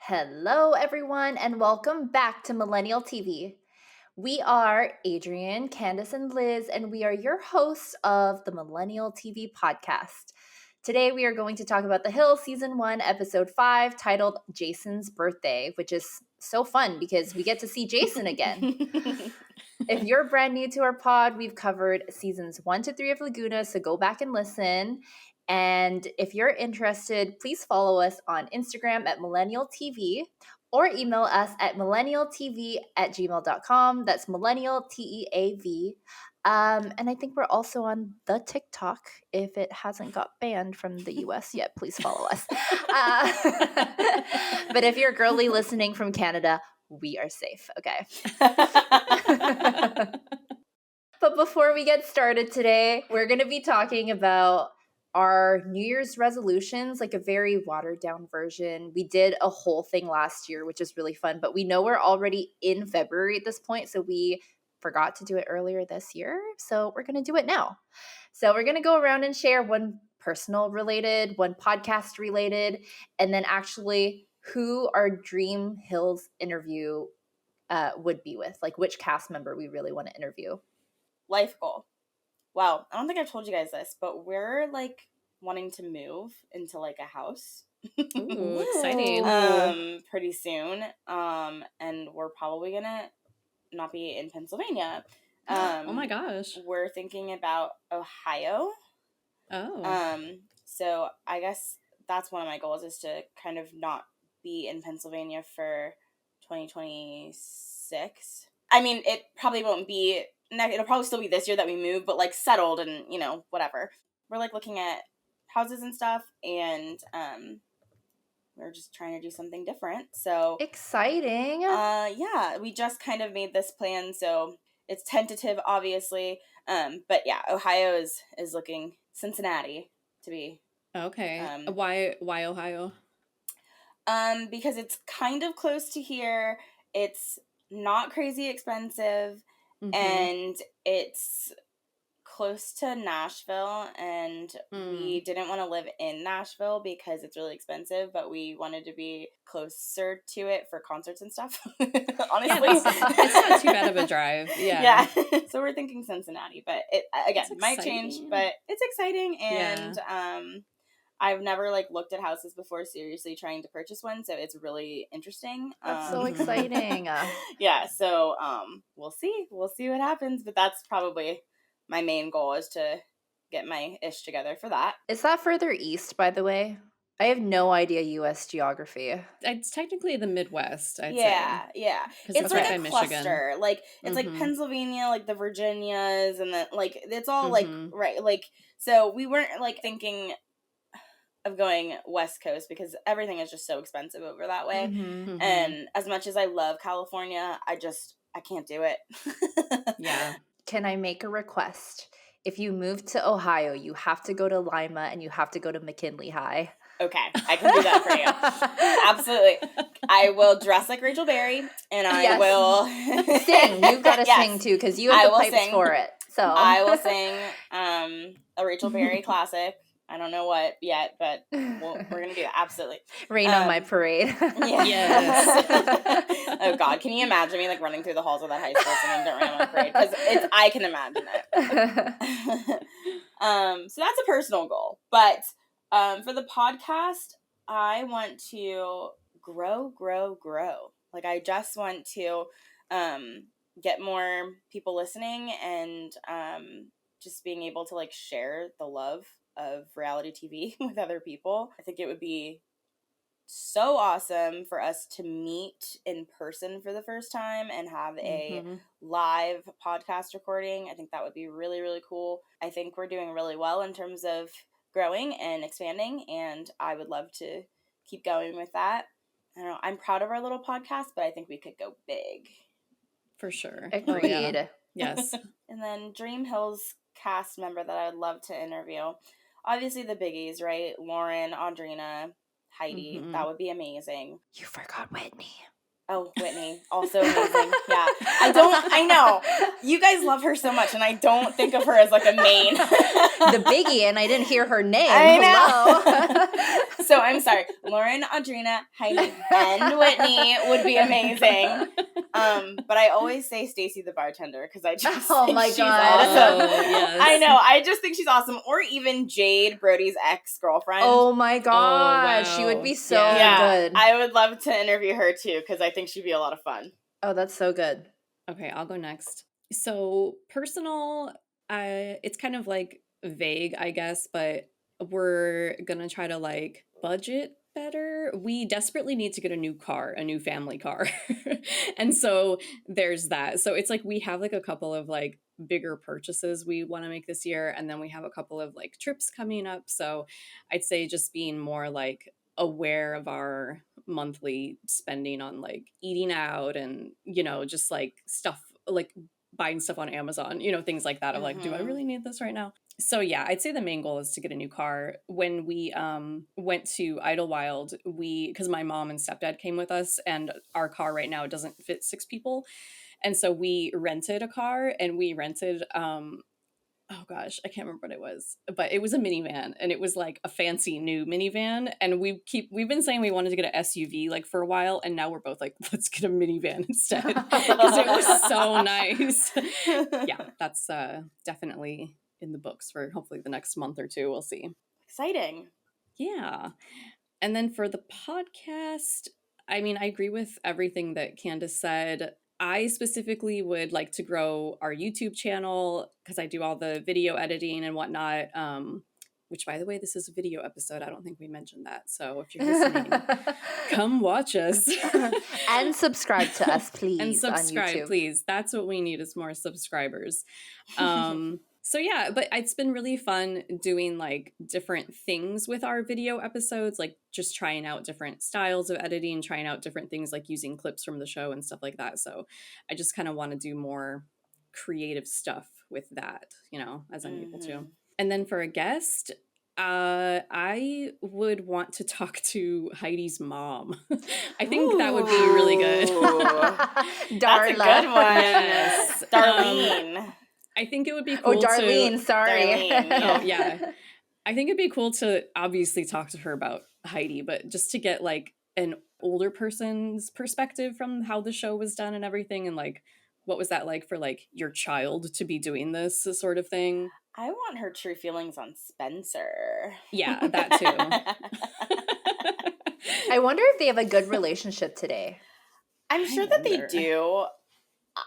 Hello, everyone, and welcome back to Millennial TeaV. We are Adrienne, Candace, and Liz, and we are your hosts of the Millennial TeaV podcast. Today, we are going to talk about The Hill Season 1, Episode 5, titled Jason's Birthday, which is so fun because we get to see Jason again. If you're brand new to our pod, we've covered Seasons 1 to 3 of Laguna, so go back and listen. And if you're interested, please follow us on Instagram at Millennial TeaV or email us at millennialteav@gmail.com. That's millennialteav. And I think we're also on the TikTok. If it hasn't got banned from the US yet, please follow us. But if you're girly listening from Canada, we are safe, okay? But before we get started today, we're going to be talking about our New Year's resolutions, like a very watered down version. We did a whole thing last year, which is really fun, but we know we're already in February at this point, so we forgot to do it earlier this year. So we're going to do it now. So we're going to go around and share one personal related, one podcast related, and then actually who our Dream Hills interview would be with, like which cast member we really want to interview. Life goal. Wow, I don't think I've told you guys this, but we're like wanting to move into like a house. Ooh, exciting. Pretty soon. And we're probably gonna not be in Pennsylvania. Oh my gosh. We're thinking about Ohio. Oh. So I guess that's one of my goals, is to kind of not be in Pennsylvania for 2026. I mean, it probably won't be it'll probably still be this year that we move, but like settled and, you know, whatever. We're like looking at houses and stuff, and we're just trying to do something different. So exciting. Yeah, we just kind of made this plan, so it's tentative, obviously. But yeah, Ohio is looking Cincinnati to be. Okay. Why Ohio? Because it's kind of close to here. It's not crazy expensive. Mm-hmm. And it's close to Nashville, and we didn't want to live in Nashville because it's really expensive, but we wanted to be closer to it for concerts and stuff. Honestly, yeah, it's not too bad of a drive. Yeah. So we're thinking Cincinnati, but it again might change, but it's exciting. And I've never like looked at houses before seriously trying to purchase one, so it's really interesting. That's so exciting. Yeah, so we'll see what happens, but that's probably my main goal, is to get my ish together for that. Is that further east, by the way? I have no idea U.S. geography. It's technically the Midwest, I'd say. Yeah. It's like a cluster. Like, it's like Pennsylvania, like the Virginias, and then like it's all like right. Like, so we weren't like thinking of going West Coast because everything is just so expensive over that way. And as much as I love California, I can't do it. Yeah. Can I make a request? If you move to Ohio, you have to go to Lima and you have to go to McKinley High. Okay, I can do that for you. Absolutely. I will dress like Rachel Berry, and I will sing. You've got to sing too, because you have the pipes for it. So I will sing a Rachel Berry classic. I don't know what yet, but we're going to do that. Absolutely. Rain on my parade. Yeah. Yes. Oh, God. Can you imagine me, like, running through the halls of that high school singing Don't Rain on My Parade? Because I can imagine it. So that's a personal goal. But for the podcast, I want to grow. Like, I just want to get more people listening, and just being able to, like, share the love of reality TV with other people. I think it would be so awesome for us to meet in person for the first time and have a live podcast recording. I think that would be really, really cool. I think we're doing really well in terms of growing and expanding, and I would love to keep going with that. I don't know. I'm proud of our little podcast, but I think we could go big. For sure. Agreed. Oh, yeah. Yes. And then Dream Hills cast member that I would love to interview. Obviously the biggies, right? Lauren, Audrina, Heidi. That would be amazing. You forgot Whitney. Oh, Whitney, also amazing. Yeah. I know. You guys love her so much, and I don't think of her as like a main. The biggie, and I didn't hear her name. I Hello. So I'm sorry. Lauren, Audrina, Heidi, and Whitney would be amazing. But I always say Stacy the bartender because I just Oh think my she's God. awesome. Oh, yes. I know. I just think she's awesome. Or even Jade, Brody's ex-girlfriend. Oh my God. wow. She would be so Yeah. good. I would love to interview her too because I think she'd be a lot of fun. Oh, that's so good. Okay, I'll go next. So personal, it's kind of like vague, I guess, but we're gonna try to like budget better. We desperately need to get a new family car. And so there's that. So it's like we have like a couple of like bigger purchases we want to make this year, and then we have a couple of like trips coming up. So I'd say just being more like aware of our monthly spending on like eating out and, you know, just like stuff like buying stuff on Amazon, you know, things like that of like, do I really need this right now? So yeah, I'd say the main goal is to get a new car. When we went to Idlewild, because my mom and stepdad came with us, and our car right now doesn't fit 6 people. And so we rented a car, and we rented oh gosh, I can't remember what it was, but it was a minivan, and it was like a fancy new minivan. And we've been saying we wanted to get an SUV like for a while, and now we're both like, let's get a minivan instead because it was so nice. Yeah, that's definitely in the books for hopefully the next month or two. We'll see. Exciting. Yeah. And then for the podcast, I mean, I agree with everything that Candace said. I specifically would like to grow our YouTube channel because I do all the video editing and whatnot. Which, by the way, this is a video episode. I don't think we mentioned that. So if you're listening, come watch us. And subscribe to us, please. And subscribe, on YouTube. please. That's what we need is more subscribers. So yeah, but it's been really fun doing like different things with our video episodes, like just trying out different styles of editing, trying out different things like using clips from the show and stuff like that. So I just kind of want to do more creative stuff with that, you know, as I'm able to. And then for a guest, I would want to talk to Heidi's mom. I think that would be really good. Darla. That's a good one. Yes. Darlene. I think it would be cool. Oh, Darlene, sorry. Darlene, yeah. Oh, yeah. I think it'd be cool to obviously talk to her about Heidi, but just to get like an older person's perspective from how the show was done and everything, and like what was that like for like your child to be doing this sort of thing. I want her true feelings on Spencer. Yeah, that too. I wonder if they have a good relationship today. I'm sure that they do.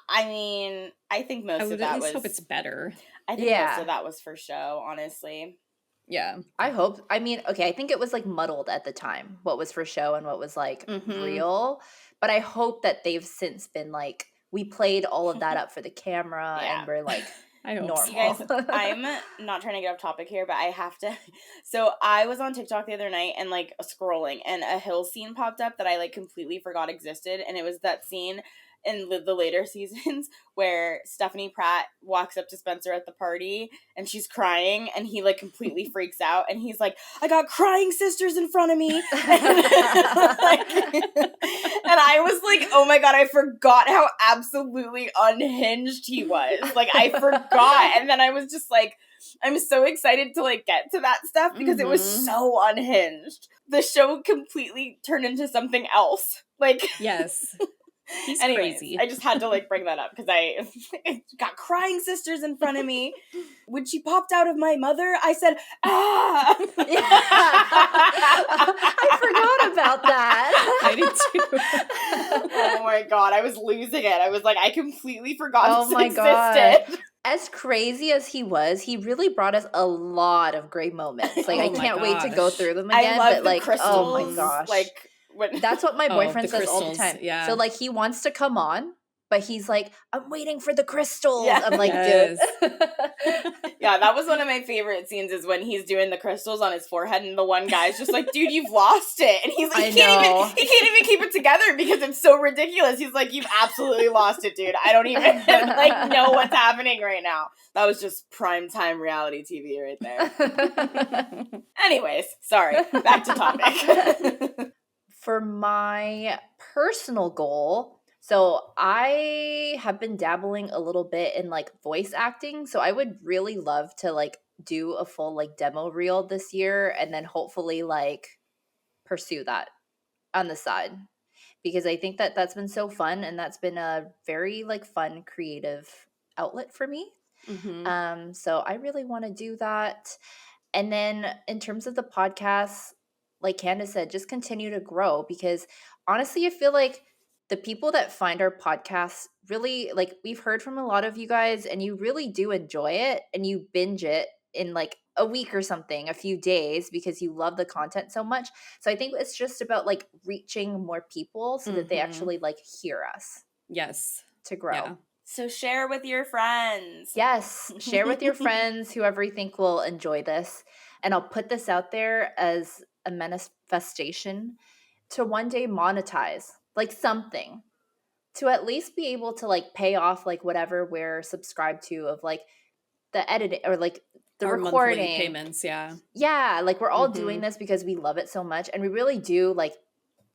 I mean, I think most of that at least was. hope it's better. I think most of that was for show, honestly. Yeah. I hope. I mean, okay, I think it was like muddled at the time, what was for show and what was like real. But I hope that they've since been like, we played all of that up for the camera and we're like I hope normal. You guys, I'm not trying to get off topic here, but I have to. So I was on TikTok the other night and like scrolling, and a hill scene popped up that I like completely forgot existed, and it was that scene in the later seasons where Stephanie Pratt walks up to Spencer at the party and she's crying, and he like completely freaks out, and he's like, I got crying sisters in front of me. And I was like, oh my god, I forgot how absolutely unhinged he was. Like, I forgot. And then I was just like, I'm so excited to like get to that stuff because it was so unhinged. The show completely turned into something else. Like, yes. He's anyways, crazy. I just had to like bring that up because I got crying sisters in front of me. When she popped out of my mother, I said, ah! I forgot about that. I did too. Oh my god, I was losing it. I was like, I completely forgot this existed. God. As crazy as he was, he really brought us a lot of great moments. Like, I can't wait to go through them again. I love but like, crystals. Oh my gosh. Like, that's what my boyfriend says all the crystals, time. yeah. So like, he wants to come on, but he's like, I'm waiting for the crystals. Yeah. I'm like, Yes. dude. Yeah, that was one of my favorite scenes, is when he's doing the crystals on his forehead and the one guy's just like, dude, you've lost it. And he's like, he can't even keep it together because it's so ridiculous. He's like, you've absolutely lost it, dude. I don't even like know what's happening right now. That was just primetime reality TV right there. Anyways, sorry, back to topic. For my personal goal, so I have been dabbling a little bit in like voice acting. So I would really love to like do a full like demo reel this year and then hopefully like pursue that on the side, because I think that that's been so fun and that's been a very like fun creative outlet for me. So I really want to do that. And then in terms of the podcast, like Candace said, just continue to grow, because honestly, I feel like the people that find our podcast really, like, we've heard from a lot of you guys and you really do enjoy it and you binge it in like a week or something, a few days, because you love the content so much. So I think it's just about like reaching more people so that they actually like hear us. Yes. To grow. Yeah. So share with your friends. Yes, share with your friends, whoever you think will enjoy this. And I'll put this out there as a manifestation to one day monetize, like something, to at least be able to like pay off like whatever we're subscribed to of like the editing or like the Our recording monthly payments. Yeah. Yeah, like we're all doing this because we love it so much, and we really do like.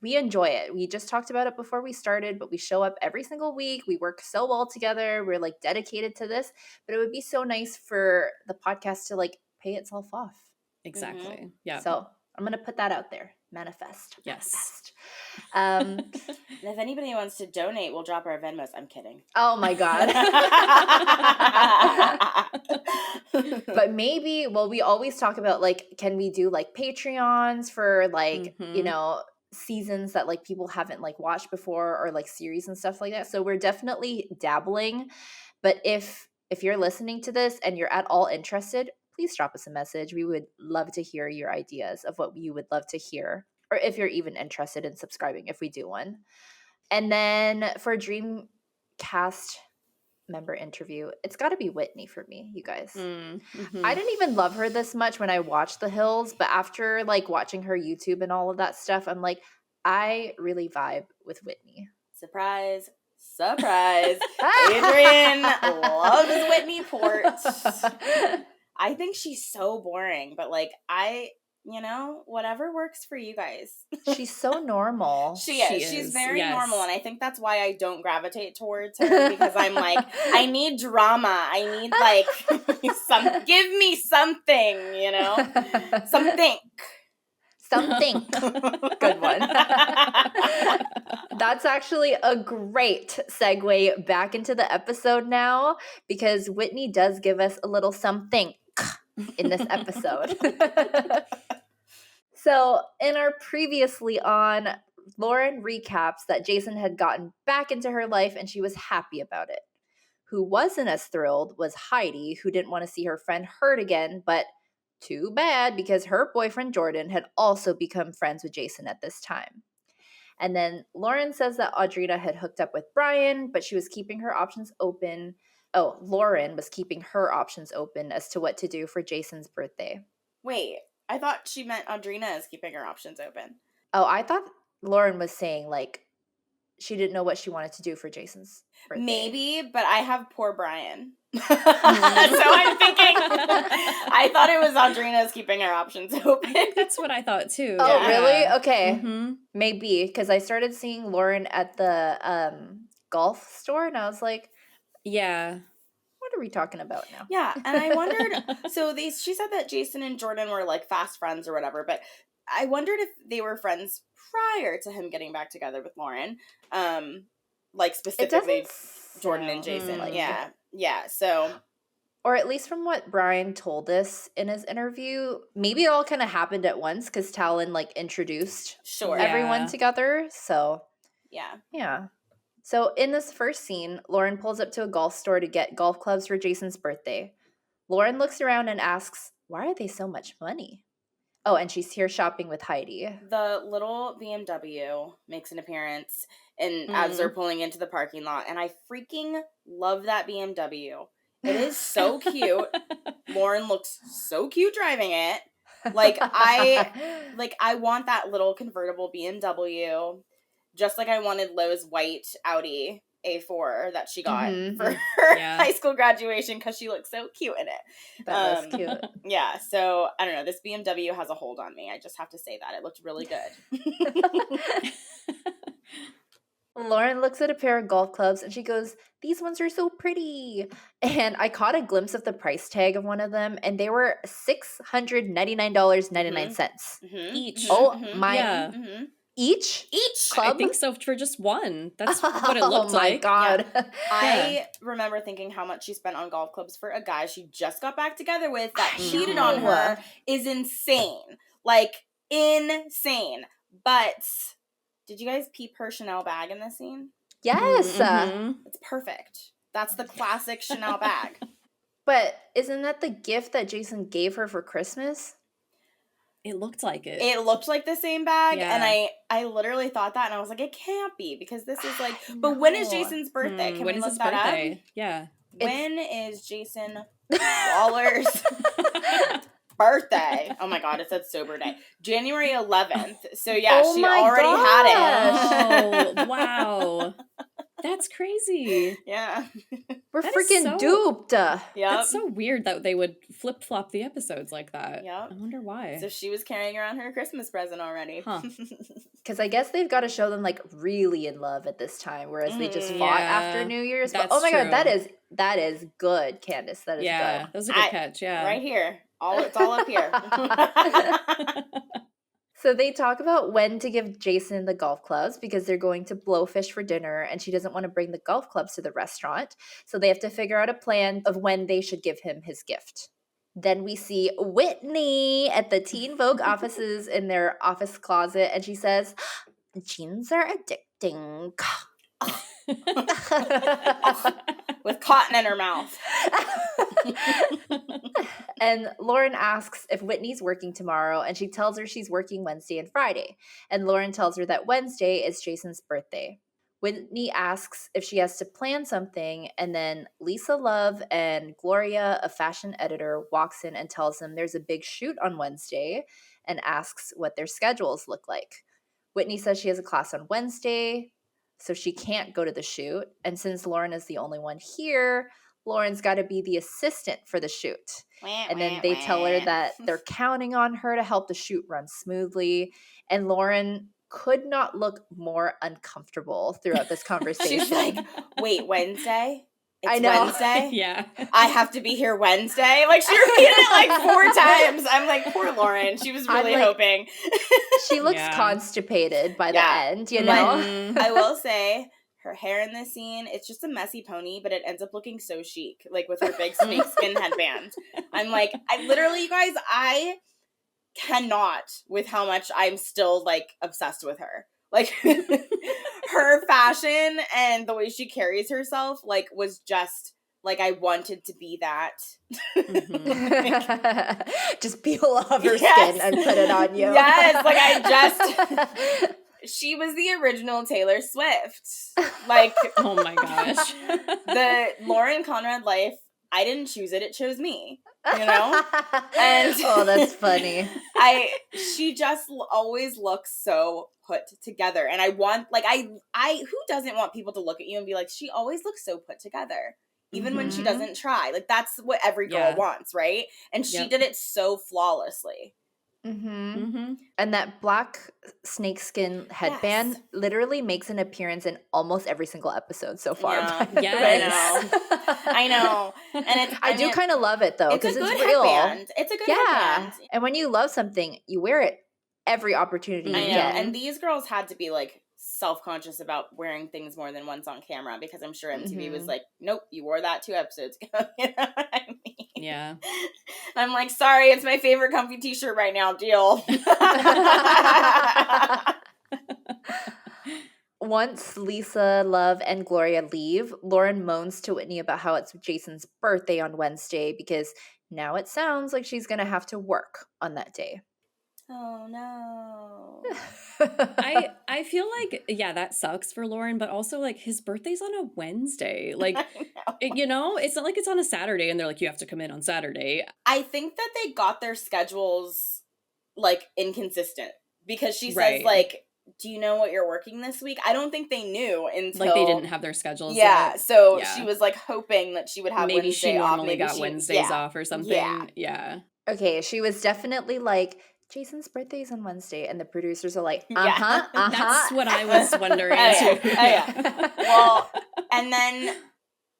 We enjoy it. We just talked about it before we started, but we show up every single week. We work so well together. We're like dedicated to this, but it would be so nice for the podcast to like pay itself off. Exactly. Yeah. So I'm going to put that out there. Manifest. Yes. Manifest. And if anybody wants to donate, we'll drop our Venmos. I'm kidding. Oh my God. But maybe, well, we always talk about like, can we do like Patreons for like, you know, seasons that like people haven't like watched before, or like series and stuff like that. So we're definitely dabbling. But if you're listening to this and you're at all interested, please drop us a message. We would love to hear your ideas of what you would love to hear, or if you're even interested in subscribing if we do one. And then for Dreamcast member interview, it's got to be Whitney for me, you guys. I didn't even love her this much when I watched The Hills, but after like watching her YouTube and all of that stuff, I'm like, I really vibe with Whitney. Surprise. Adrian loves Whitney Port. I think she's so boring, but like you know, whatever works for you guys. She's so normal. She is. She's very normal, and I think that's why I don't gravitate towards her, because I'm like, I need drama. I need like give me something, you know? Something. Good one. That's actually a great segue back into the episode now, because Whitney does give us a little something in this episode. So in our previously on, Lauren recaps that Jason had gotten back into her life and she was happy about it. Who wasn't as thrilled was Heidi, who didn't want to see her friend hurt again, but too bad, because her boyfriend Jordan had also become friends with Jason at this time. And then Lauren says that Audrina had hooked up with Brian, but she was keeping her options open. Oh, Lauren was keeping her options open as to what to do for Jason's birthday. Wait, I thought she meant Audrina is keeping her options open. Oh, I thought Lauren was saying like she didn't know what she wanted to do for Jason's birthday. Maybe, but I have poor Brian. So I'm thinking, I thought it was Audrina's keeping her options open. That's what I thought too. Oh, yeah. really? Okay. Maybe, because I started seeing Lauren at the golf store and I was like, yeah. What are we talking about now? Yeah, and I wondered, she said that Jason and Jordan were like fast friends or whatever, but I wondered if they were friends prior to him getting back together with Lauren. Like specifically Jordan and Jason. Yeah, so. Or at least from what Brian told us in his interview, maybe it all kind of happened at once because Talon like introduced everyone together. So. Yeah. So in this first scene, Lauren pulls up to a golf store to get golf clubs for Jason's birthday. Lauren looks around and asks, why are they so much money? Oh, and she's here shopping with Heidi. The little BMW makes an appearance and as they're pulling into the parking lot, and I freaking love that BMW. It is so cute. Lauren looks so cute driving it. I want that little convertible BMW. Just like I wanted Lo's white Audi A4 that she got for her high school graduation because she looks so cute in it. That was cute. Yeah, so I don't know. This BMW has a hold on me. I just have to say that. It looked really good. Lauren looks at a pair of golf clubs and she goes, "These ones are so pretty." And I caught a glimpse of the price tag of one of them, and they were $699.99 Each. Oh mhm, my! Yeah. Each Each. I club? think so for just one. That's what it Oh looked my like. god! I remember thinking how much she spent on golf clubs for a guy she just got back together with that I cheated know. on her is insane. Like, insane. But did you guys peep her Chanel bag in this scene? Yes, Mhm. It's perfect. That's the classic Chanel bag. but isn't that the gift that Jason gave her for Christmas? It looked like it. It looked like the same bag, Yeah. and I literally thought that, and I was like, it can't be, because this is like, I but when is know. Jason's birthday? Can when we is look his that birthday? up? Yeah. When is Jason Waller's birthday? Oh my god, it said sober day. January 11th. So yeah, Oh she my already had it. Oh, wow. That's crazy. Yeah. We're That is freaking so- duped. Yep. That's so weird that they would flip-flop the episodes like that. Yep. I wonder why. So she was carrying around her Christmas present already. Huh. Because I guess they've got to show them like really in love at this time, whereas they just fought after Yeah, New Year's. But that's oh my god, true. that is good, Candace. That is Yeah, good. that was a good catch. Yeah. Right here. It's all up here. So they talk about when to give Jason the golf clubs because they're going to Blowfish for dinner and she doesn't want to bring the golf clubs to the restaurant. So they have to figure out a plan of when they should give him his gift. Then we see Whitney at the Teen Vogue offices in their office closet, and she says, "Jeans are addicting." With cotton in her mouth. And Lauren asks if Whitney's working tomorrow, and she tells her she's working Wednesday and Friday. And Lauren tells her that Wednesday is Jason's birthday. Whitney asks if she has to plan something, and then Lisa Love and Gloria, a fashion editor, walks in and tells them there's a big shoot on Wednesday and asks what their schedules look like. Whitney says she has a class on Wednesday, so she can't go to the shoot. And since Lauren is the only one here, Lauren's got to be the assistant for the shoot. And then they tell her that they're counting on her to help the shoot run smoothly. And Lauren could not look more uncomfortable throughout this conversation. She's like, wait, Wednesday? It's I know. Wednesday? Yeah. I have to be here Wednesday? Like, she repeated it like 4 times. I'm like, poor Lauren. She was really hoping. She looks constipated by the end, you know? But I will say, her hair in this scene, it's just a messy pony, but it ends up looking so chic, like with her big snakeskin headband. I'm like, you guys, I cannot with how much I'm still, like, obsessed with her. Like, her fashion and the way she carries herself, like, was just, like, I wanted to be that. Just peel off her skin and put it on you. Yes, like, she was the original Taylor Swift. Like, oh my gosh. The Lauren Conrad life, I didn't choose it chose me, you know? And oh, that's funny. She just always looks so put together. And I want, like, who doesn't want people to look at you and be like, she always looks so put together, even when she doesn't try. Like, that's what every girl wants, right? And she did it so flawlessly. And that black snakeskin headband literally makes an appearance in almost every single episode so far. Yes. I know. And I do kind of love it though, because it's good real. Headband. It's a good headband. And when you love something, you wear it every opportunity you get. And these girls had to be like self-conscious about wearing things more than once on camera, because I'm sure MTV was like, nope, you wore that 2 episodes ago. You know what I mean? Yeah. I'm like, sorry, it's my favorite comfy t-shirt right now, deal. Once Lisa, Love, and Gloria leave, Lauren moans to Whitney about how it's Jason's birthday on Wednesday because now it sounds like she's going to have to work on that day. Oh, no. I feel like, that sucks for Lauren, but also, like, his birthday's on a Wednesday. Like, you know, it's not like it's on a Saturday and they're like, you have to come in on Saturday. I think that they got their schedules, like, inconsistent, because she says, like, do you know what you're working this week? I don't think they knew until... Like, they didn't have their schedules yet. So she was, like, hoping that she would have maybe Wednesday she off. normally got Wednesdays off or something. Yeah. Okay, she was definitely like, Jason's birthday is on Wednesday, and the producers are like, Yeah. That's what I was wondering Oh, too. yeah. Well, and then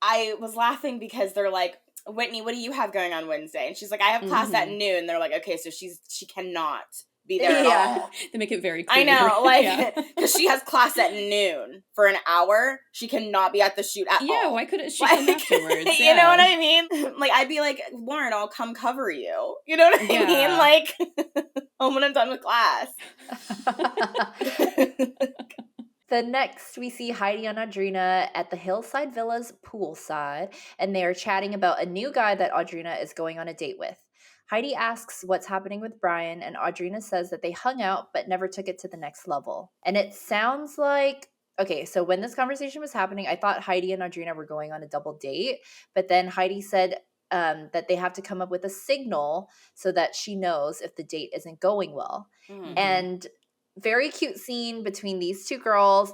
I was laughing because they're like, Whitney, what do you have going on Wednesday? And she's like, I have class at noon. They're like, okay, so she cannot be there at all. They make it very clear. I know, like, because she has class at noon for an hour. She cannot be at the shoot at all. Yeah, why couldn't she come afterwards? You know what I mean? Like, I'd be like, Lauren, I'll come cover you. You know what I mean? Like, home when I'm done with class. The next, we see Heidi and Audrina at the Hillside Villas poolside, and they are chatting about a new guy that Audrina is going on a date with. Heidi asks what's happening with Brian, and Audrina says that they hung out but never took it to the next level. And it sounds like, okay, so when this conversation was happening, I thought Heidi and Audrina were going on a double date, but then Heidi said that they have to come up with a signal so that she knows if the date isn't going well. And very cute scene between these two girls.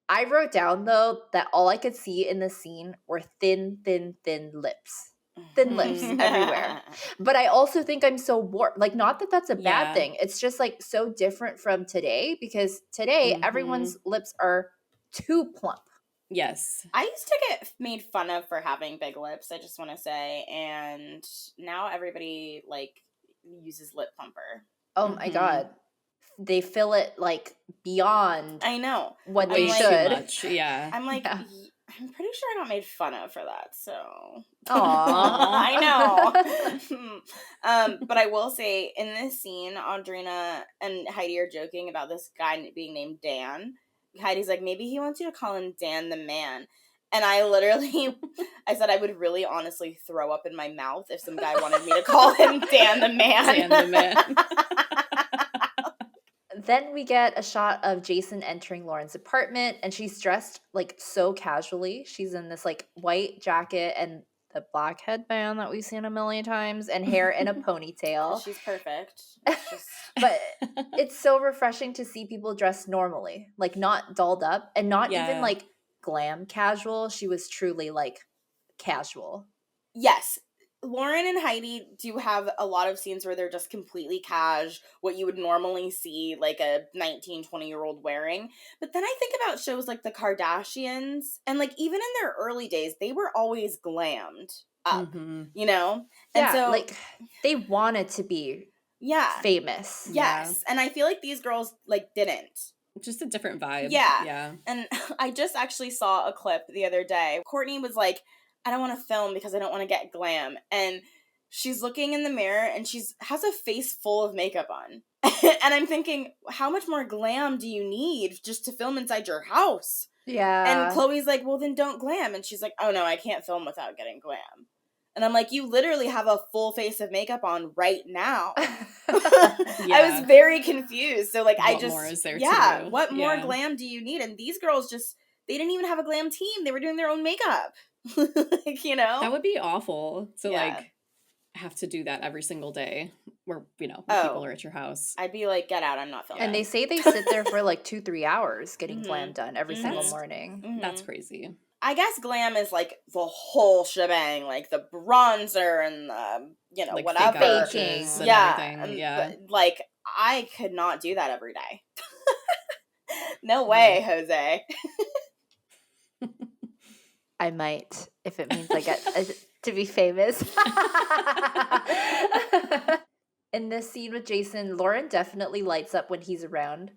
I wrote down, though, that all I could see in this scene were thin lips. Thin lips everywhere. But I also think I'm so bored. Like, not that that's a bad thing. It's just, like, so different from today, because today everyone's lips are too plump. Yes. I used to get made fun of for having big lips, I just want to say. And now everybody, like, uses lip plumper. Oh, my God. They fill it, like, beyond I know what they should. Too much. Yeah. I'm like, I'm pretty sure I got made fun of for that, so. Aww. I know. But I will say, in this scene, Audrina and Heidi are joking about this guy being named Dan. Heidi's like, maybe he wants you to call him Dan the Man. And I literally, I said I would really honestly throw up in my mouth if some guy wanted me to call him Dan the Man. Dan the Man. Then we get a shot of Jason entering Lauren's apartment, and she's dressed, like, so casually. She's in this, like, white jacket and the black headband that we've seen a million times, and hair in a ponytail. She's perfect. But it's so refreshing to see people dressed normally, like, not dolled up, and not even, like, glam casual. She was truly, like, casual. Yes. Lauren and Heidi do have a lot of scenes where they're just completely cash, what you would normally see, like, a 19, 20-year-old wearing. But then I think about shows like the Kardashians, and, like, even in their early days, they were always glammed up, you know? And so, like, they wanted to be famous. Yes. And I feel like these girls, like, didn't. Just a different vibe. Yeah. And I just actually saw a clip the other day. Courtney was like, I don't want to film because I don't want to get glam. And she's looking in the mirror and has a face full of makeup on. And I'm thinking, how much more glam do you need just to film inside your house? Yeah. And Chloe's like, well, then don't glam. And she's like, oh no, I can't film without getting glam. And I'm like, you literally have a full face of makeup on right now. I was very confused. So, like, what more is there to do? What more glam do you need? And these girls they didn't even have a glam team. They were doing their own makeup. Like, you know? That would be awful to, like, have to do that every single day where, you know, people are at your house. I'd be like, get out, I'm not filming. And they say they sit there for, like, 2-3 hours getting glam done every single morning. That's crazy. I guess glam is, like, the whole shebang, like the bronzer and the, you know, like whatever. Baking. And everything. But, like, I could not do that every day. No way, Jose. I might, if it means I get to be famous. In this scene with Jason, Lauren definitely lights up when he's around.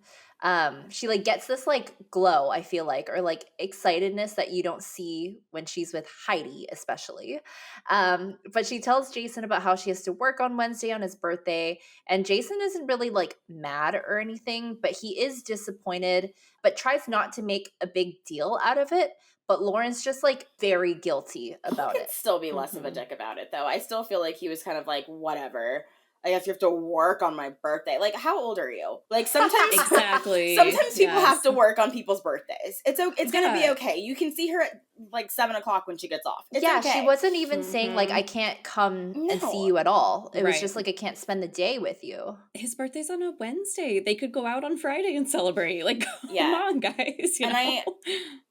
She, like, gets this, like, glow, I feel like, or, like, excitedness that you don't see when she's with Heidi, especially. But she tells Jason about how she has to work on Wednesday on his birthday, and Jason isn't really, like, mad or anything, but he is disappointed, but tries not to make a big deal out of it. But Lauren's just, like, very guilty about it. Still be less of a dick about it, though. I still feel like he was kind of like, whatever. I guess you have to work on my birthday. Like, how old are you? Like, sometimes exactly. Sometimes people have to work on people's birthdays. It's gonna be okay. You can see her at like 7:00 when she gets off. It's okay. She wasn't even saying, like, I can't come and see you at all. It was just like, I can't spend the day with you. His birthday's on a Wednesday. They could go out on Friday and celebrate. Like, come on, guys. You know?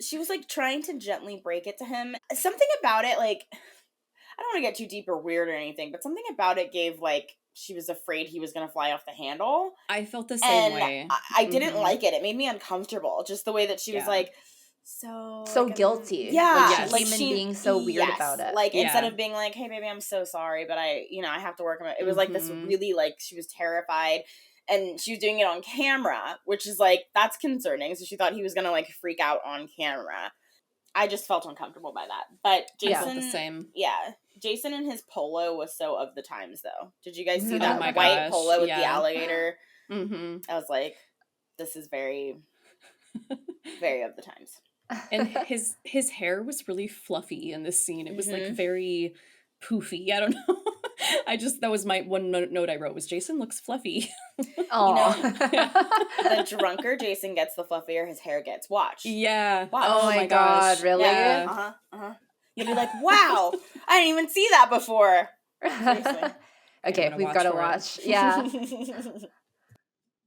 She was, like, trying to gently break it to him. Something about it, like, I don't want to get too deep or weird or anything, but something about it gave, like, she was afraid he was going to fly off the handle. I felt the same And way. I didn't like it. It made me uncomfortable. Just the way that she was like, so like, guilty. Yeah. Like she came in being so weird about it. Like instead of being like, hey baby, I'm so sorry, but I have to work on it. It was like this really like, she was terrified. And she was doing it on camera, which is like, that's concerning. So she thought he was going to like freak out on camera. I just felt uncomfortable by that. But Jason, felt the same. Yeah. Jason and his polo was so of the times, though. Did you guys see Oh that my white gosh, polo with yeah. the alligator? Mm-hmm. I was like, this is very, very of the times. And his hair was really fluffy in this scene. It was like very poofy. I don't know. That was my one note I wrote was Jason looks fluffy. Oh, the drunker Jason gets, the fluffier his hair gets. Watch. Yeah. Watch. Oh my god, really? Yeah. You'll be like, wow, I didn't even see that before. Seriously. Okay, we've got to watch. Yeah.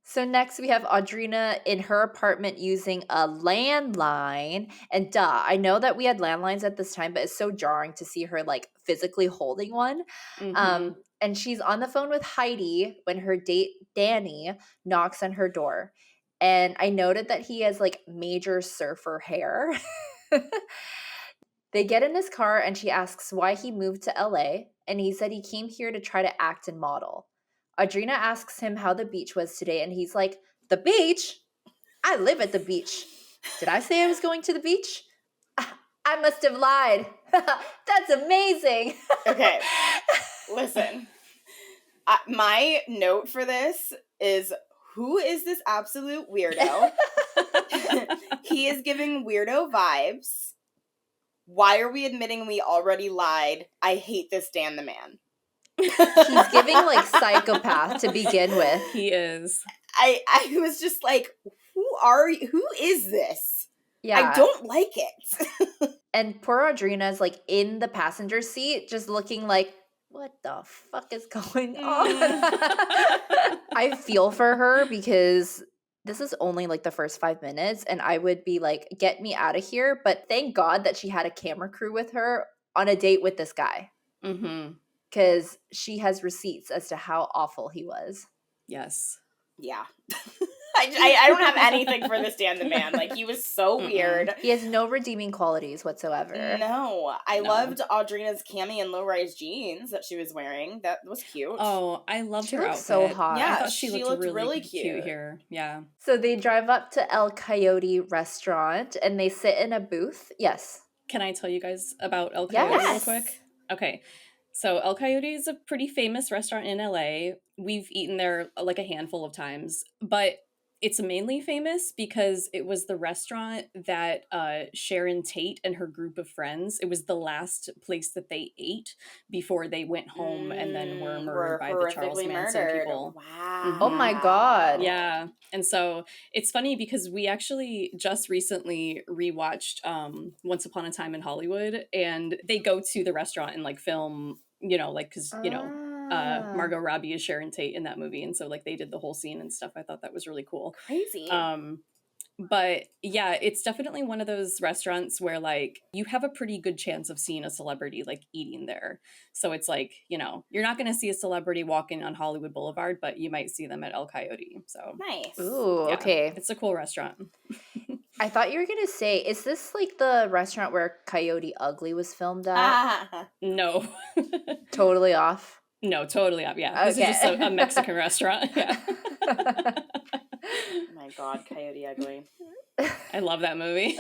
So next we have Audrina in her apartment using a landline. And I know that we had landlines at this time, but it's so jarring to see her like physically holding one. And she's on the phone with Heidi when her date Danny knocks on her door. And I noted that he has like major surfer hair. They get in his car and she asks why he moved to LA. And he said he came here to try to act and model. Audrina asks him how the beach was today, and he's like, the beach? I live at the beach. Did I say I was going to the beach? I must have lied. That's amazing. Okay, listen. My note for this is, who is this absolute weirdo? He is giving weirdo vibes. Why are we admitting we already lied? I hate this Dan the man. He's giving like psychopath to begin with. He is. I was just like, who are you? Who is this? Yeah. I don't like it. And poor Audrina's like in the passenger seat, just looking like, what the fuck is going on? I feel for her because this is only like the first 5 minutes and I would be like, get me out of here. But thank God that she had a camera crew with her on a date with this guy. Because she has receipts as to how awful he was. Yes. Yeah. I don't have anything for this Dan the man. Like, he was so weird. He has no redeeming qualities whatsoever. No. I loved Audrina's cami and low-rise jeans that she was wearing. That was cute. Oh, I loved her outfit. So hot. Yeah, I thought she looked really cute here. Yeah. So they drive up to El Coyote restaurant and they sit in a booth. Yes. Can I tell you guys about El Coyote real quick? Okay. So El Coyote is a pretty famous restaurant in LA. We've eaten there like a handful of times, but it's mainly famous because it was the restaurant that Sharon Tate and her group of friends, it was the last place that they ate before they went home and then were murdered by the Charles Manson people. Wow. Oh my God. Yeah. And so it's funny because we actually just recently rewatched Once Upon a Time in Hollywood, and they go to the restaurant and like film, you know, like, because, you know, Margot Robbie is Sharon Tate in that movie, and so like they did the whole scene and stuff. I thought that was really cool. Crazy. But yeah, it's definitely one of those restaurants where like you have a pretty good chance of seeing a celebrity like eating there. So it's like, you know, you're not going to see a celebrity walking on Hollywood Boulevard, but you might see them at El Coyote. So nice. Ooh, yeah, okay. It's a cool restaurant. I thought you were going to say, is this like the restaurant where Coyote Ugly was filmed at? No. Totally off. No, totally off. Yeah. This is just a Mexican restaurant. Yeah. Oh my God, Coyote Ugly. I love that movie.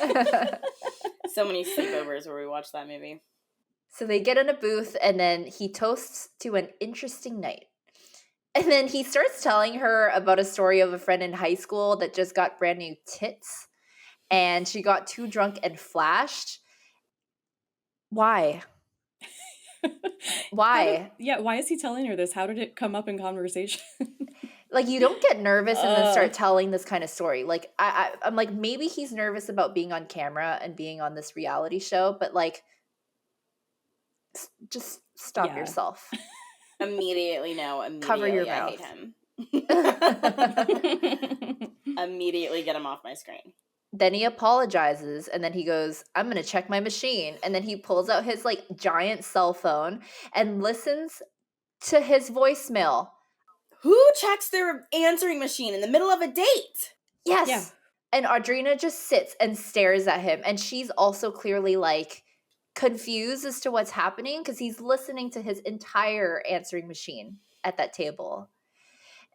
So many sleepovers where we watched that movie. So they get in a booth and then he toasts to an interesting night. And then he starts telling her about a story of a friend in high school that just got brand new tits. And she got too drunk and flashed. Why? Why? Why is he telling her this? How did it come up in conversation? Like, you don't get nervous and then start telling this kind of story. Like, I'm like, maybe he's nervous about being on camera and being on this reality show, but like, just stop yourself. Immediately no. Immediately Cover your I mouth. hate him. Immediately get him off my screen. Then he apologizes, and then he goes, I'm going to check my machine. And then he pulls out his, like, giant cell phone and listens to his voicemail. Who checks their answering machine in the middle of a date? Yes. Yeah. And Audrina just sits and stares at him. And she's also clearly like confused as to what's happening because he's listening to his entire answering machine at that table.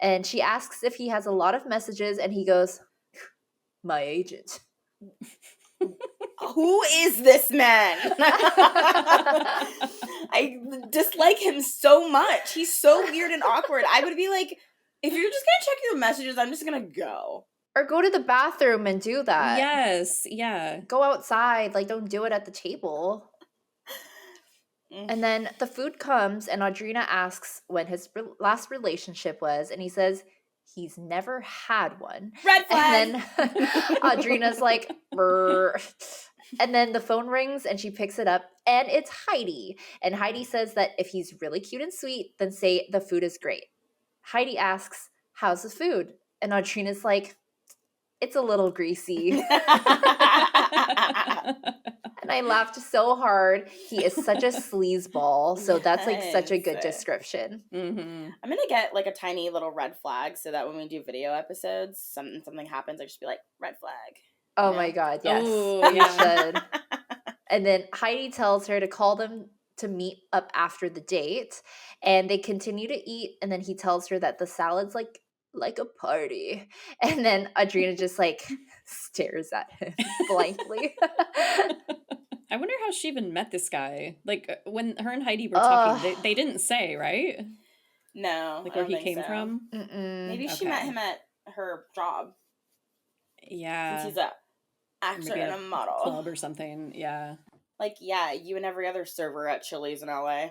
And she asks if he has a lot of messages, and he goes, my agent. Who is this man? I dislike him so much. He's so weird and awkward. I would be like, if you're just gonna check your messages, I'm just gonna go. Or go to the bathroom and do that. Yes, yeah. Go outside. Like, don't do it at the table. And then the food comes, and Audrina asks when his last relationship was, and he says he's never had one. Red flag! And then Audrina's like, brr. And then the phone rings, and she picks it up, and it's Heidi. And Heidi says that if he's really cute and sweet, then say the food is great. Heidi asks, how's the food? And Audrina's like, it's a little greasy. And I laughed so hard. He is such a sleazeball. So that's like such a good description. Mm-hmm. I'm gonna get like a tiny little red flag so that when we do video episodes, something happens, I just be like, red flag. Oh my God, yes. Ooh, You yeah. should. And then Heidi tells her to call them to meet up after the date. And they continue to eat. And then he tells her that the salad's like a party. And then Audrina just like stares at him blankly. I wonder how she even met this guy. Like, when her and Heidi were talking, they didn't say, right? No. Like, I where don't he think came so. from? Maybe she Okay. met him at her job. Yeah. Since he's a actor Maybe and a model. Club or something, yeah. Like, yeah, you and every other server at Chili's in LA.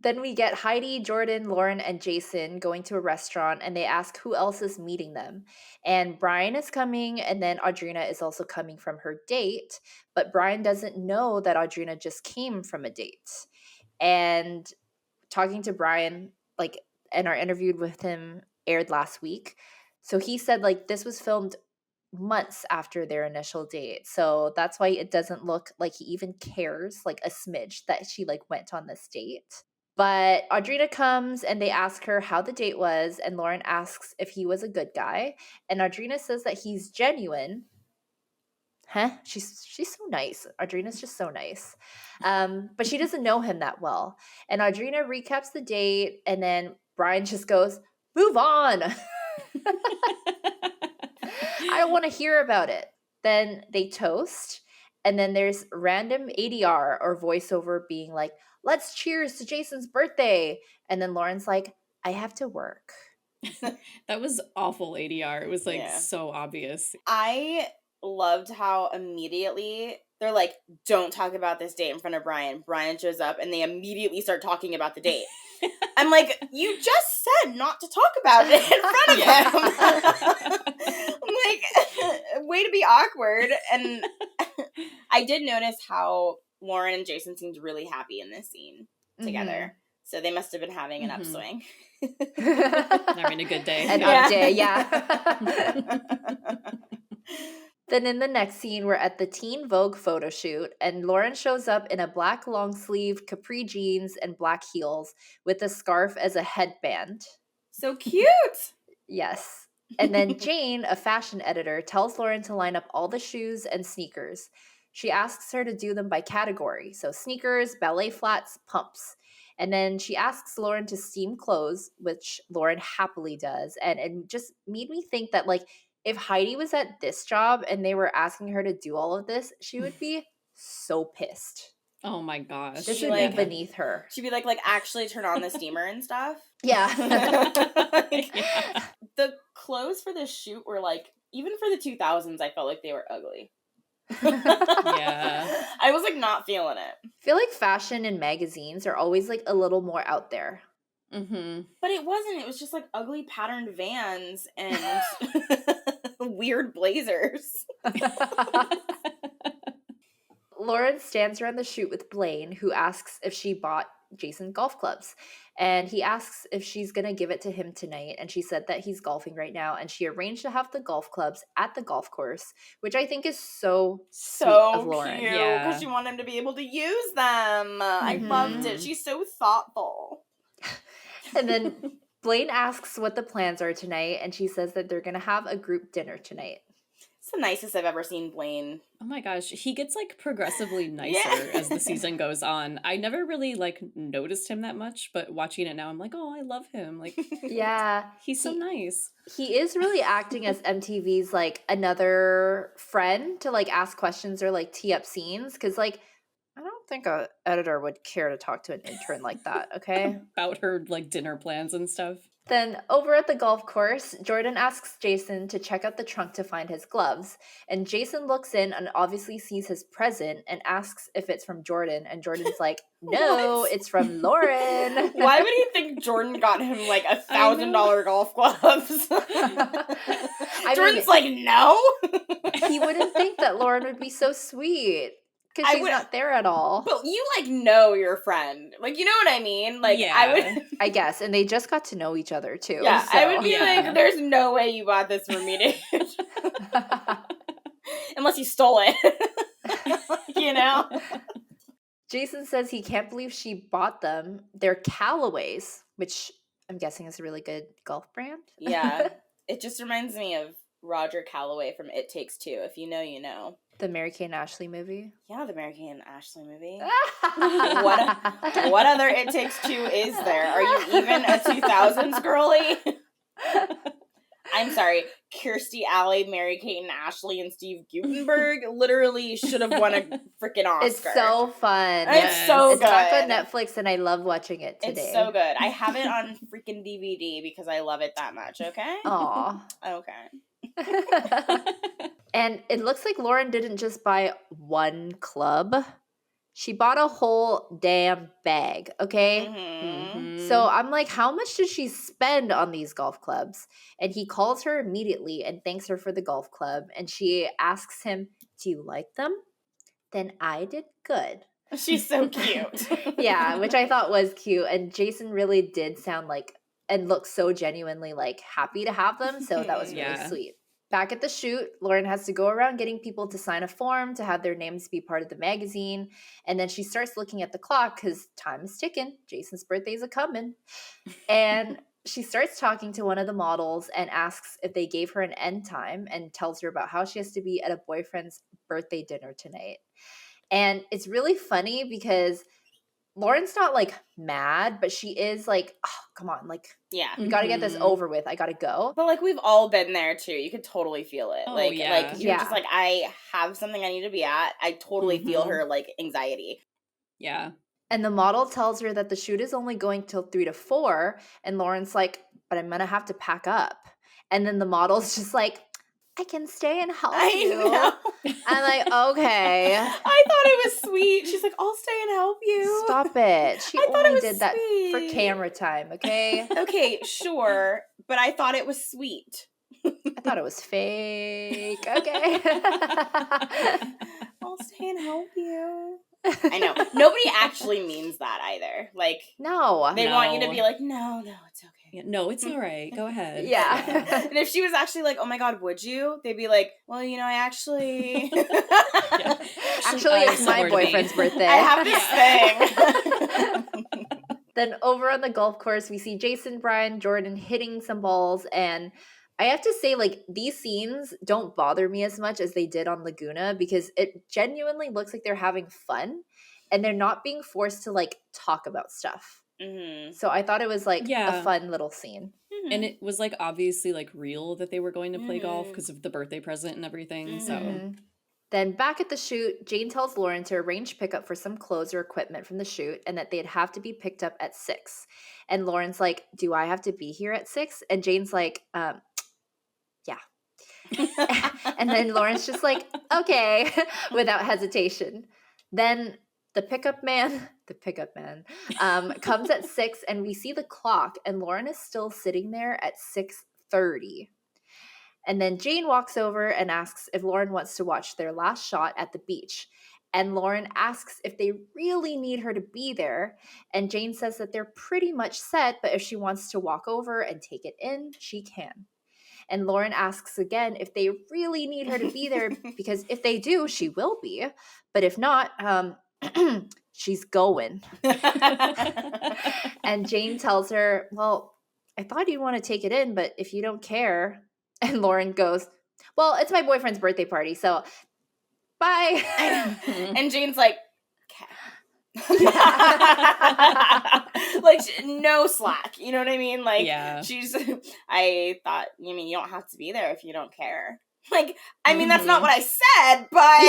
Then we get Heidi, Jordan, Lauren, and Jason going to a restaurant, and they ask who else is meeting them. And Brian is coming, and then Audrina is also coming from her date, but Brian doesn't know that Audrina just came from a date. And talking to Brian, like, and our interview with him aired last week. So he said, like, this was filmed months after their initial date. So that's why it doesn't look like he even cares, like, a smidge that she, like, went on this date. But Audrina comes and they ask her how the date was, and Lauren asks if he was a good guy. And Audrina says that he's genuine. Huh? She's so nice. Audrina's just so nice. But she doesn't know him that well. And Audrina recaps the date, and then Brian just goes, move on. I don't want to hear about it. Then they toast, and then there's random ADR or voiceover being like, let's cheers to Jason's birthday. And then Lauren's like, I have to work. That was awful ADR. It was like Yeah. so obvious. I loved how immediately they're like, don't talk about this date in front of Brian. Brian shows up and they immediately start talking about the date. I'm like, you just said not to talk about it in front of him. I'm like, way to be awkward. And I did notice how Lauren and Jason seemed really happy in this scene together. So they must have been having an upswing. Having a good day. An up day, yeah. Then in the next scene, we're at the Teen Vogue photo shoot, and Lauren shows up in a black long sleeve capri jeans and black heels with a scarf as a headband. So cute! Yes. And then Jane, a fashion editor, tells Lauren to line up all the shoes and sneakers. She asks her to do them by category. So sneakers, ballet flats, pumps. And then she asks Lauren to steam clothes, which Lauren happily does. And it just made me think that, like, if Heidi was at this job and they were asking her to do all of this, she would be so pissed. Oh my gosh. This She, would like, be beneath her. She'd be like, actually turn on the steamer and stuff. Yeah. Like, Yeah. the clothes for this shoot were like, even for the 2000s, I felt like they were ugly. Yeah. I was like not feeling it. I feel like fashion and magazines are always like a little more out there. Mm-hmm. But it wasn't. It was just like ugly patterned Vans and weird blazers. Lauren stands around the shoot with Blaine, who asks if she bought Jason golf clubs. And he asks if she's going to give it to him tonight. And she said that he's golfing right now. And she arranged to have the golf clubs at the golf course, which I think is so sweet of Lauren. Cute, Yeah. because she wanted him to be able to use them. I loved it. She's so thoughtful. And then Blaine asks what the plans are tonight. And she says that they're going to have a group dinner tonight. It's the nicest I've ever seen Blaine. Oh my gosh, he gets like progressively nicer as the season goes on. I never really like noticed him that much, but watching it now, I'm like, oh, I love him. Like, Yeah. he's so nice. He is really acting as MTV's like another friend to like ask questions or like tee up scenes. Cause like, I don't think a editor would care to talk to an intern like that. Okay. About her like dinner plans and stuff. Then over at the golf course, Jordan asks Jason to check out the trunk to find his gloves. And Jason looks in and obviously sees his present and asks if it's from Jordan. And Jordan's like, no, it's from Lauren. Why would he think Jordan got him like $1,000 golf gloves? Jordan's like, no. He wouldn't think that Lauren would be so sweet. Because she's not there at all. But you, like, know your friend. Like, you know what I mean? Like, yeah. I would... I guess. And they just got to know each other, too. Yeah, so. I would be like, there's no way you bought this for me, dude. Unless you stole it. You know? Jason says he can't believe she bought them. They're Callaways, which I'm guessing is a really good golf brand. Yeah. It just reminds me of Roger Calloway from It Takes Two. If you know, you know. The Mary-Kate and Ashley movie? Yeah, the Mary-Kate and Ashley movie. What other It Takes Two is there? Are you even a 2000s girly? I'm sorry. Kirstie Alley, Mary-Kate and Ashley, and Steve Guttenberg literally should have won a freaking Oscar. It's so fun. It's so good. It's back on Netflix and I love watching it today. It's so good. I have it on freaking DVD because I love it that much, okay? Aw. Okay. And it looks like Lauren didn't just buy one club. She bought a whole damn bag, okay? Mm-hmm. So I'm like, how much did she spend on these golf clubs? And he calls her immediately and thanks her for the golf club. And she asks him, do you like them? Then I did good. She's so cute. Yeah, which I thought was cute. And Jason really did sound like and look so genuinely like happy to have them. So that was really sweet. Back at the shoot, Lauren has to go around getting people to sign a form to have their names be part of the magazine. And then she starts looking at the clock because time is ticking. Jason's birthday's a-coming. And she starts talking to one of the models and asks if they gave her an end time and tells her about how she has to be at a boyfriend's birthday dinner tonight. And it's really funny because Lauren's not like mad, but she is like, oh, come on, like, we gotta get this over with. I gotta go. But like, we've all been there too. You could totally feel it. Oh, like you're just like, I have something I need to be at. I totally feel her like anxiety. Yeah. And the model tells her that the shoot is only going till 3 to 4, and Lauren's like, but I'm gonna have to pack up. And then the model's just like, I can stay and help you. Know. I'm like, okay. I thought it was sweet. She's like, I'll stay and help you. Stop it. She only did that for camera time, okay? Okay, sure. But I thought it was sweet. I thought it was fake. Okay. I'll stay and help you. I know. Nobody actually means that either. Like, no. They want you to be like, no, it's okay. Yeah, no, it's all right. Go ahead. Yeah. And if she was actually like, oh my God, would you? They'd be like, well, you know, I actually... Actually, it's my boyfriend's birthday. I have this thing. Then over on the golf course, we see Jason, Brian, Jordan hitting some balls. And I have to say, like, these scenes don't bother me as much as they did on Laguna because it genuinely looks like they're having fun and they're not being forced to, like, talk about stuff. Mm-hmm. So I thought it was, like, a fun little scene. Mm-hmm. And it was, like, obviously, like, real that they were going to play golf because of the birthday present and everything. So then back at the shoot, Jane tells Lauren to arrange pickup for some clothes or equipment from the shoot and that they'd have to be picked up at 6. And Lauren's like, do I have to be here at 6? And Jane's like, yeah. And then Lauren's just like, okay, without hesitation. Then the pickup man comes at 6 and we see the clock and Lauren is still sitting there at 6:30. And then Jane walks over and asks if Lauren wants to watch their last shot at the beach. And Lauren asks if they really need her to be there. And Jane says that they're pretty much set, but if she wants to walk over and take it in, she can. And Lauren asks again if they really need her to be there, because if they do, she will be. But if not, she's going. And Jane tells her, well, I thought you'd want to take it in, but if you don't care. And Lauren goes, well, it's my boyfriend's birthday party, so bye. And Jane's like, okay. Like, no slack. You know what I mean? Like, she's, I thought, you mean you don't have to be there if you don't care. Like, I mean, that's not what I said, but.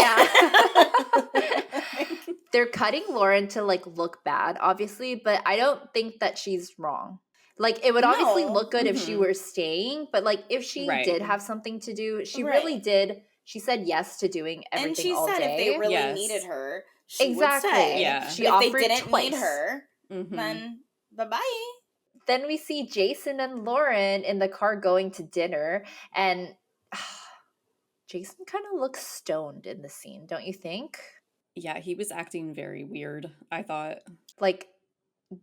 Yeah. They're cutting Lauren to, like, look bad, obviously, but I don't think that she's wrong. Like, it would obviously look good if she were staying, but, like, if she did have something to do, she really did. She said yes to doing everything all day. And she said if they really needed her, she would stay. Yeah. She if offered they didn't twice. need her, then bye-bye. Then we see Jason and Lauren in the car going to dinner, and Jason kind of looks stoned in the scene, don't you think? Yeah, he was acting very weird, I thought. Like,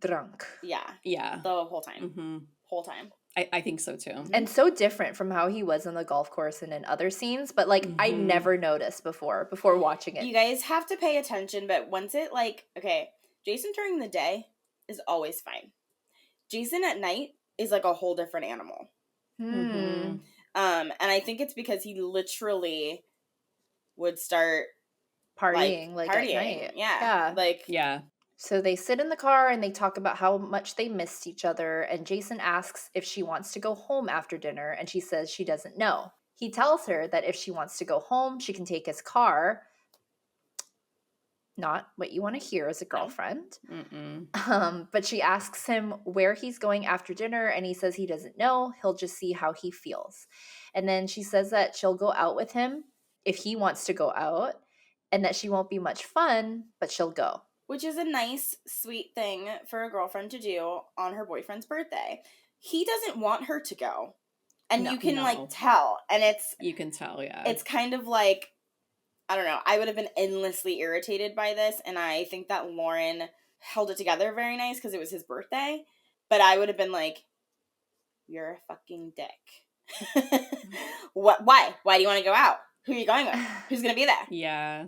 drunk. Yeah. Yeah. The whole time. Whole time. I think so, too. And so different from how he was on the golf course and in other scenes, but, like, I never noticed before watching it. You guys have to pay attention, but once it, like, okay, Jason during the day is always fine. Jason at night is, like, a whole different animal. And I think it's because he literally would start partying, like at night. Yeah. Like, yeah. So they sit in the car and they talk about how much they missed each other, and Jason asks if she wants to go home after dinner, and she says she doesn't know. He tells her that if she wants to go home, she can take his car. Not what you want to hear as a girlfriend. But she asks him where he's going after dinner, and he says he doesn't know. He'll just see how he feels. And then she says that she'll go out with him if he wants to go out, and that she won't be much fun, but she'll go. Which is a nice, sweet thing for a girlfriend to do on her boyfriend's birthday. He doesn't want her to go. And you can, like, tell. And it's... You can tell, yeah. It's kind of like... I don't know. I would have been endlessly irritated by this. And I think that Lauren held it together very nice because it was his birthday. But I would have been like, you're a fucking dick. What? Why? Why do you want to go out? Who are you going with? Who's going to be there? Yeah.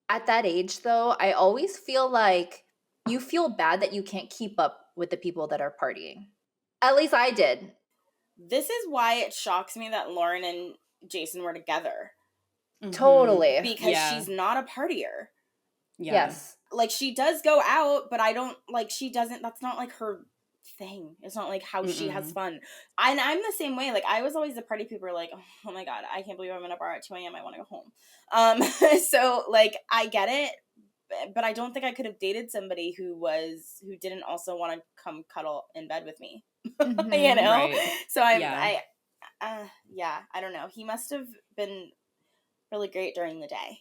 At that age, though, I always feel like you feel bad that you can't keep up with the people that are partying. At least I did. This is why it shocks me that Lauren and Jason were together. Totally. Because she's not a partier. Yeah. Yes. Like, she does go out, but I don't, like, she doesn't, that's not, like, her thing. It's not, like, how she has fun. I'm the same way. Like, I was always the party people were like, oh my God, I can't believe I'm in a bar at 2 a.m. I want to go home. So, like, I get it, but I don't think I could have dated somebody who didn't also want to come cuddle in bed with me. You know? Right. So I don't know. He must have been really great during the day.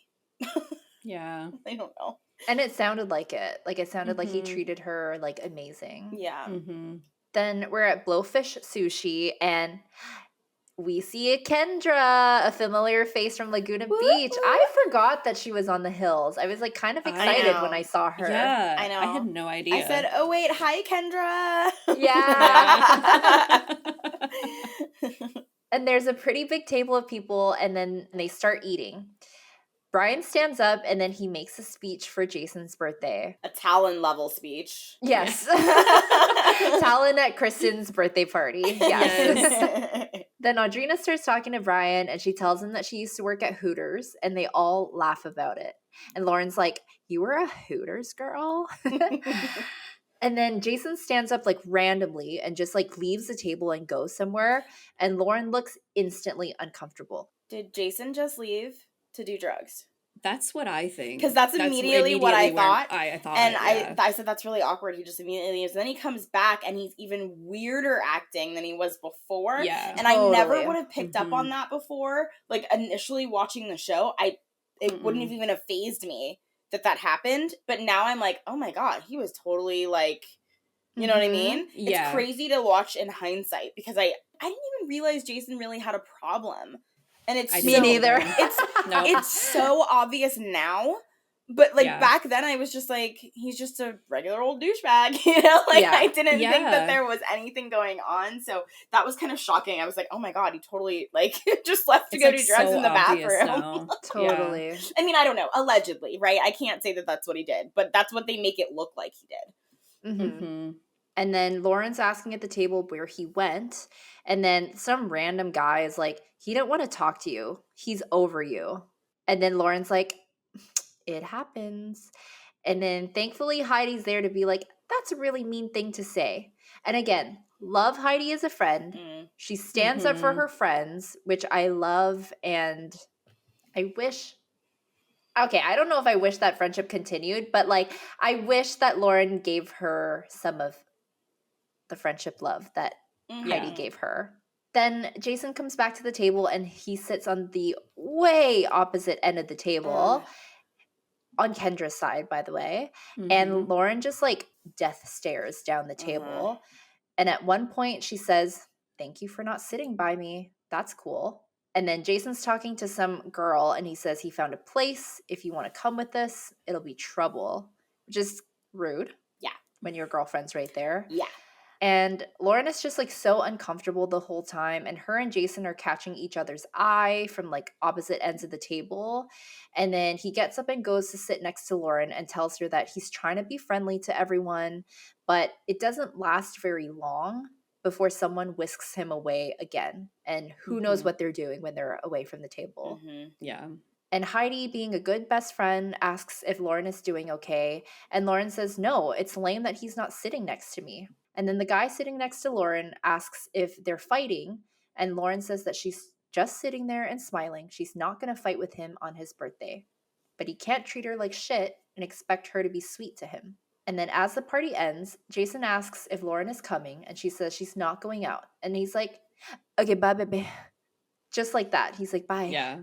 Yeah. I don't know. And it sounded like it. Like, it sounded like he treated her, like, amazing. Yeah. Then we're at Blowfish Sushi, and we see a Kendra, a familiar face from Laguna Beach. I forgot that she was on the hills. I was, like, kind of excited when I saw her. Yeah. I know. I had no idea. I said, oh, wait, hi, Kendra. Yeah. And there's a pretty big table of people, and then they start eating. Brian stands up, and then he makes a speech for Jason's birthday. A Talon level speech. Yes. Talon at Kristen's birthday party. Yes. Then Audrina starts talking to Brian, and she tells him that she used to work at Hooters, and they all laugh about it. And Lauren's like, you were a Hooters girl? And then Jason stands up, like, randomly and just, like, leaves the table and goes somewhere. And Lauren looks instantly uncomfortable. Did Jason just leave to do drugs? That's what I think. Because that's immediately what I thought. I thought. And yeah. I said, that's really awkward. He just immediately leaves. And then he comes back, and he's even weirder acting than he was before. Yeah. And I never would have picked up on that before. Like, initially watching the show, it wouldn't have even have fazed me that happened. But now I'm like, oh my God, he was totally, like, you know what I mean? Yeah. It's crazy to watch in hindsight, because I didn't even realize Jason really had a problem. And it's me neither. It's so obvious now, But, like, Yeah. back then I was just like, he's just a regular old douchebag, you know? Like, Yeah. I didn't think Yeah. that there was anything going on, so that was kind of shocking. I was like, oh my god, he totally, like, just left to It's go like do drugs so in the obvious bathroom. now. Totally. I mean, I don't know, allegedly, right? I can't say that that's what he did, but that's what they make it look like he did. Mm-hmm. Mm-hmm. And then Lauren's asking at the table where he went. And then some random guy is like, he didn't want to talk to you. He's over you. And then Lauren's like, it happens. And then thankfully Heidi's there to be like, that's a really mean thing to say. And again, love Heidi as a friend. She stands up for Mhm. her friends, which I love. And I wish, okay, I don't know if I wish that friendship continued, but like, I wish that Lauren gave her some of the friendship love that Heidi Yeah. gave her. Then Jason comes back to the table and he sits on the way opposite end of the table, on Kendra's side, by the way. And Mhm. Lauren just like death stares down the table. And at one point she says, "Thank you for not sitting by me. That's cool." And then Jason's talking to some girl and he says he found a place. If you want to come with us, it'll be trouble. Which is rude. Yeah. When your girlfriend's right there. Yeah. And Lauren is just like so uncomfortable the whole time. And her and Jason are catching each other's eye from like opposite ends of the table. And then he gets up and goes to sit next to Lauren and tells her that he's trying to be friendly to everyone, but it doesn't last very long before someone whisks him away again. And who knows Mhm. what they're doing when they're away from the table. Yeah. And Heidi, being a good best friend, asks if Lauren is doing okay. And Lauren says, no, it's lame that he's not sitting next to me. And then the guy sitting next to Lauren asks if they're fighting. And Lauren says that she's just sitting there and smiling. She's not going to fight with him on his birthday. But he can't treat her like shit and expect her to be sweet to him. And then as the party ends, Jason asks if Lauren is coming. And she says she's not going out. And he's like, okay, bye, baby. Just like that. He's like, bye. Yeah.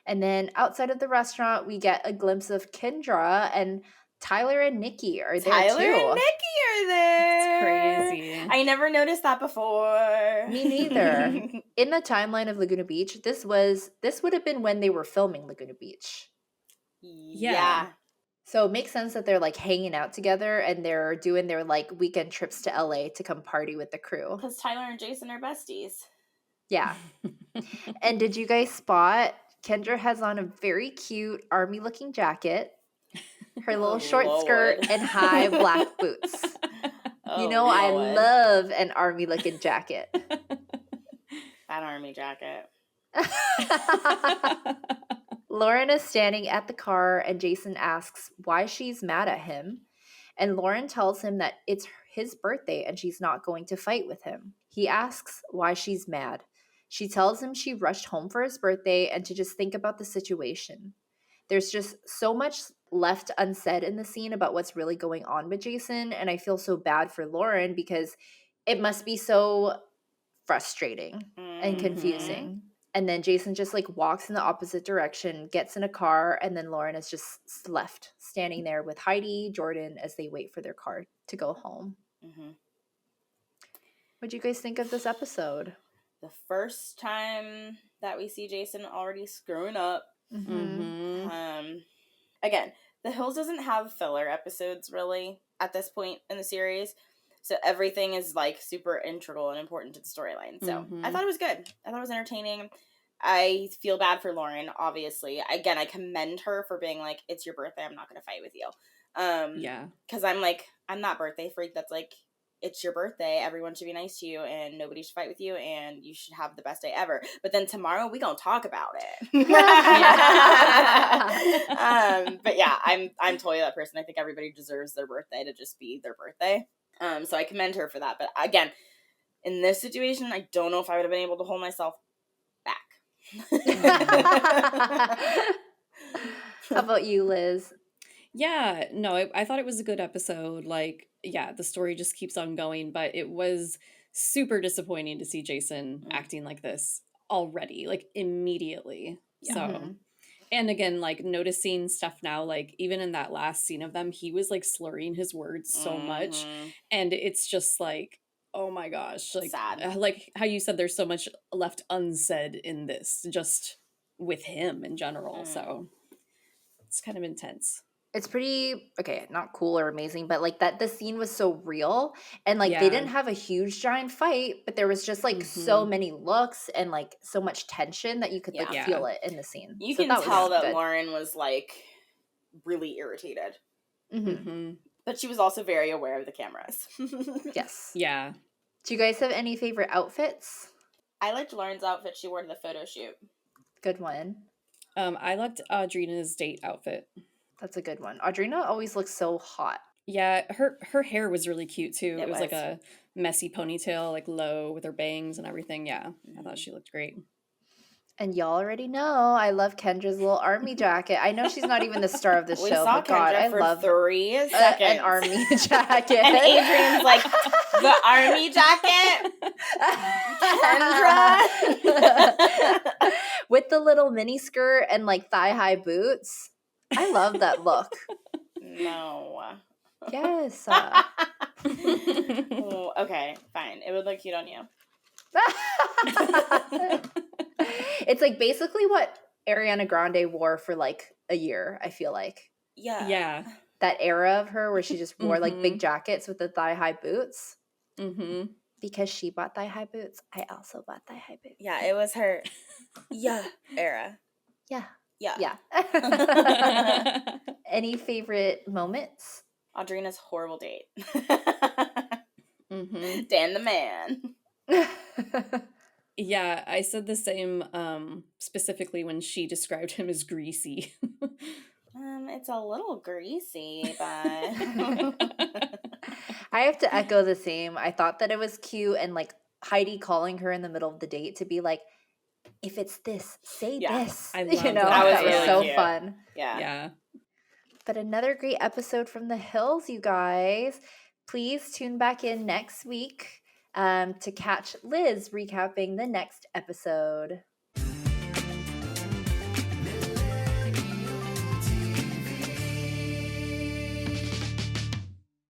And then outside of the restaurant, we get a glimpse of Kendra, and Tyler and Nikki are there Tyler too. and Nikki are there. It's crazy. I never noticed that before. Me neither. In the timeline of Laguna Beach, this would have been when they were filming Laguna Beach. Yeah. So it makes sense that they're like hanging out together and they're doing their like weekend trips to LA to come party with the crew. Because Tyler and Jason are besties. Yeah. And did you guys spot Kendra has on a very cute army looking jacket, her little short skirt, and high black boots. You know, I love an army looking jacket. That army jacket. Lauren is standing at the car and Jason asks why she's mad at him. And Lauren tells him that it's his birthday and she's not going to fight with him. He asks why she's mad. She tells him she rushed home for his birthday and to just think about the situation. There's just so much left unsaid in the scene about what's really going on with Jason. And I feel so bad for Lauren because it must be so frustrating and confusing. And then Jason just like walks in the opposite direction, gets in a car, and then Lauren is just left standing there with Heidi, Jordan, as they wait for their car to go home. What do you guys think of this episode? The first time that we see Jason already screwing up. Again, The Hills doesn't have filler episodes really at this point in the series. So everything is like super integral and important to the storyline. So I thought it was good. I thought it was entertaining. I feel bad for Lauren, obviously. Again, I commend her for being like, it's your birthday, I'm not going to fight with you. Yeah. Because I'm like, I'm that birthday freak that's like, it's your birthday, everyone should be nice to you, and nobody should fight with you, and you should have the best day ever. But then tomorrow, we gonna talk about it. But yeah, I'm totally that person. I think everybody deserves their birthday to just be their birthday. So I commend her for that. But again, in this situation, I don't know if I would have been able to hold myself back. How about you, Liz? Yeah, no, I thought it was a good episode. Like, yeah, the story just keeps on going, but it was super disappointing to see Jason acting like this already, like immediately. Yeah. So, and again, like noticing stuff now, like even in that last scene of them, he was like slurring his words so much. And it's just like, oh my gosh, like, sad. Like how you said, there's so much left unsaid in this, just with him in general. So It's kind of intense. It's pretty, okay, not cool or amazing, but like that the scene was so real, and like they Yeah. didn't have a huge giant fight, but there was just like so many looks and like so much tension that you could like Yeah. feel it in the scene. You So can that was tell that good. Lauren was like really irritated, Mm-hmm. but she was also very aware of the cameras. Yes. Yeah. Do you guys have any favorite outfits? I liked Lauren's outfit she wore to the photo shoot. Good one. I liked Audrina's date outfit. That's a good one. Audrina always looks so hot. Yeah, her hair was really cute too. It was like was. a messy ponytail, like low with her bangs and everything. Yeah, I thought she looked great. And y'all already know I love Kendra's little army jacket. I know she's not even the star of the We show, saw but God, Kendra I for love 3 seconds. an army jacket. And Adrian's like, the army jacket? Kendra? With the little mini skirt and like thigh-high boots. I love that look. No. Yes. Oh, okay, fine. It would look cute on you. It's like basically what Ariana Grande wore for like a year, I feel like. Yeah. Yeah. That era of her where she just wore like big jackets with the thigh-high boots. Mm-hmm. Because she bought thigh-high boots, I also bought thigh-high boots. Yeah, it was her era. Yeah. Yeah. Any favorite moments? Audrina's horrible date. Mm-hmm. Dan the man. Yeah, I said the same specifically when she described him as greasy. It's a little greasy, but I have to echo the same. I thought that it was cute, and like Heidi calling her in the middle of the date to be like, if it's this, say this. I You loved know, that. that was really so cute. fun. yeah. But another great episode from the hills, you guys. Please tune back in next week to catch Liz recapping the next episode.